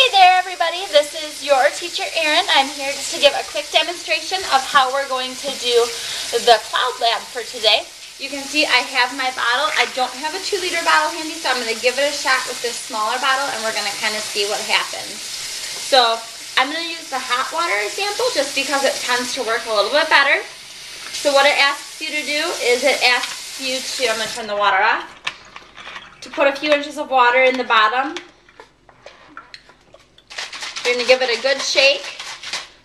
Hey there everybody, this is your teacher Erin. I'm here just to give a quick demonstration of how we're going to do the cloud lab for today. You can see I have my bottle. I don't have a 2-liter bottle handy, so I'm going to give it a shot with this smaller bottle and we're going to kind of see what happens. So I'm going to use the hot water sample just because it tends to work a little bit better. So what it asks you to do is it asks you to, I'm going to turn the water off, to put a few inches of water in the bottom. You're going to give it a good shake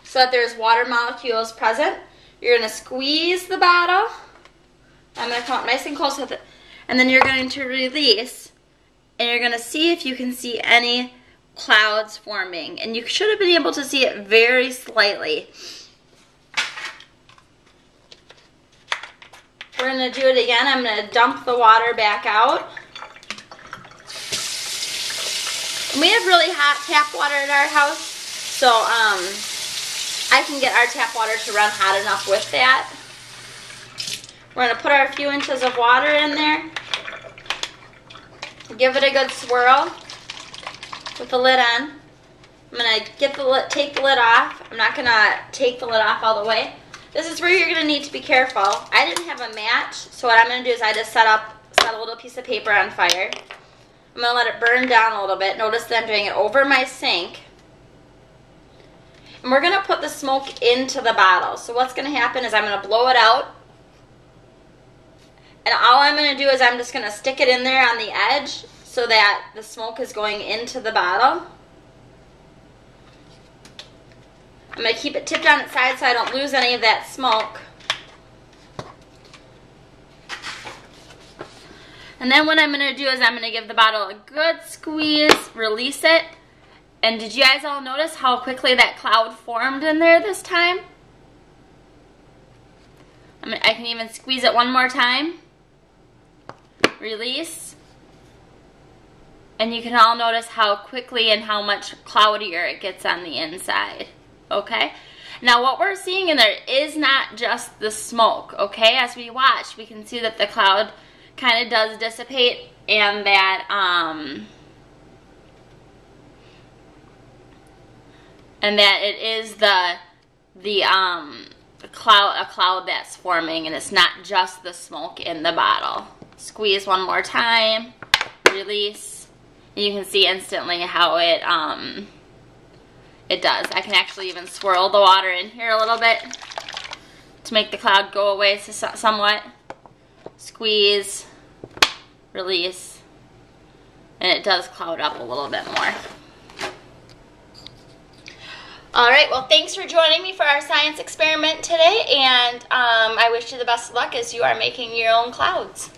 so that there's water molecules present. You're going to squeeze the bottle. I'm going to come up nice and close with it. And then you're going to release. And you're going to see if you can see any clouds forming. And you should have been able to see it very slightly. We're going to do it again. I'm going to dump the water back out. We have really hot tap water at our house, so I can get our tap water to run hot enough with that. We're going to put our few inches of water in there. Give it a good swirl with the lid on. I'm going to take the lid off. I'm not going to take the lid off all the way. This is where you're going to need to be careful. I didn't have a match, so what I'm going to do is I just set a little piece of paper on fire. I'm going to let it burn down a little bit. Notice that I'm doing it over my sink. And we're going to put the smoke into the bottle. So what's going to happen is I'm going to blow it out. And all I'm going to do is I'm just going to stick it in there on the edge so that the smoke is going into the bottle. I'm going to keep it tipped on its side so I don't lose any of that smoke. And then what I'm going to do is I'm going to give the bottle a good squeeze, release it. And did you guys all notice how quickly that cloud formed in there this time? I can even squeeze it one more time. Release. And you can all notice how quickly and how much cloudier it gets on the inside. Okay? Now what we're seeing in there is not just the smoke. Okay? As we watch, we can see that the cloud kind of does dissipate, and that it is a cloud that's forming, and it's not just the smoke in the bottle. Squeeze one more time, release, and you can see instantly how it does. I can actually even swirl the water in here a little bit to make the cloud go away somewhat. Squeeze, release, and it does cloud up a little bit more. Alright, well thanks for joining me for our science experiment today, and I wish you the best of luck as you are making your own clouds.